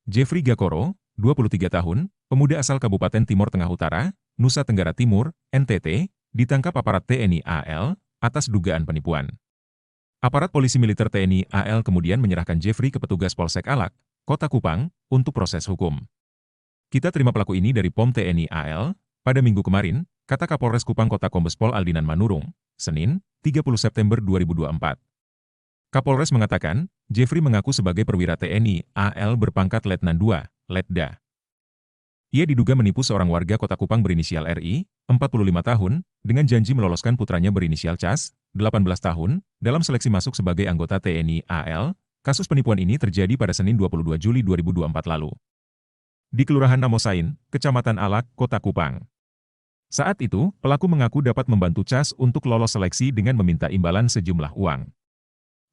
Jeffrey Gakoro, 23 tahun, pemuda asal Kabupaten Timor Tengah Utara, Nusa Tenggara Timur, NTT, ditangkap aparat TNI AL atas dugaan penipuan. Aparat polisi militer TNI AL kemudian menyerahkan Jeffrey ke petugas Polsek Alak, Kota Kupang, untuk proses hukum. Kita terima pelaku ini dari POM TNI AL pada minggu kemarin, kata Kapolres Kupang Kota Kombes Pol Aldinan Manurung, Senin, 30 September 2024. Kapolres mengatakan, Jeffrey mengaku sebagai perwira TNI AL berpangkat Letnan II, Letda. Ia diduga menipu seorang warga Kota Kupang berinisial RI, 45 tahun, dengan janji meloloskan putranya berinisial CAS, 18 tahun, dalam seleksi masuk sebagai anggota TNI AL. Kasus penipuan ini terjadi pada Senin 22 Juli 2024 lalu. Di Kelurahan Namosain, Kecamatan Alak, Kota Kupang. Saat itu, pelaku mengaku dapat membantu CAS untuk lolos seleksi dengan meminta imbalan sejumlah uang.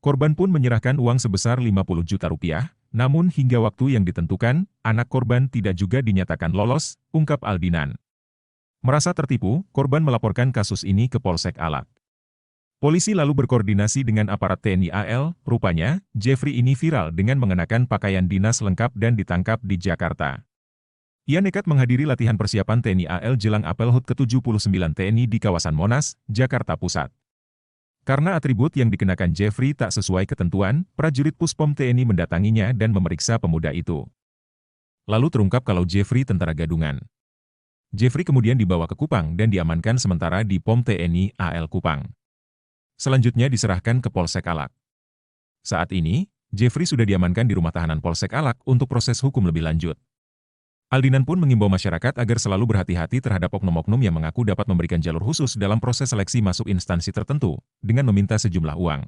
Korban pun menyerahkan uang sebesar 50 juta rupiah, namun hingga waktu yang ditentukan, anak korban tidak juga dinyatakan lolos, ungkap Aldinan. Merasa tertipu, korban melaporkan kasus ini ke Polsek Alak. Polisi lalu berkoordinasi dengan aparat TNI AL, rupanya, Jeffrey ini viral dengan mengenakan pakaian dinas lengkap dan ditangkap di Jakarta. Ia nekat menghadiri latihan persiapan TNI AL jelang apel HUT ke-79 TNI di kawasan Monas, Jakarta Pusat. Karena atribut yang dikenakan Jeffrey tak sesuai ketentuan, prajurit Puspom TNI mendatanginya dan memeriksa pemuda itu. Lalu terungkap kalau Jeffrey tentara gadungan. Jeffrey kemudian dibawa ke Kupang dan diamankan sementara di POM TNI AL Kupang. Selanjutnya diserahkan ke Polsek Alak. Saat ini, Jeffrey sudah diamankan di rumah tahanan Polsek Alak untuk proses hukum lebih lanjut. Aldinan pun mengimbau masyarakat agar selalu berhati-hati terhadap oknum-oknum yang mengaku dapat memberikan jalur khusus dalam proses seleksi masuk instansi tertentu, dengan meminta sejumlah uang.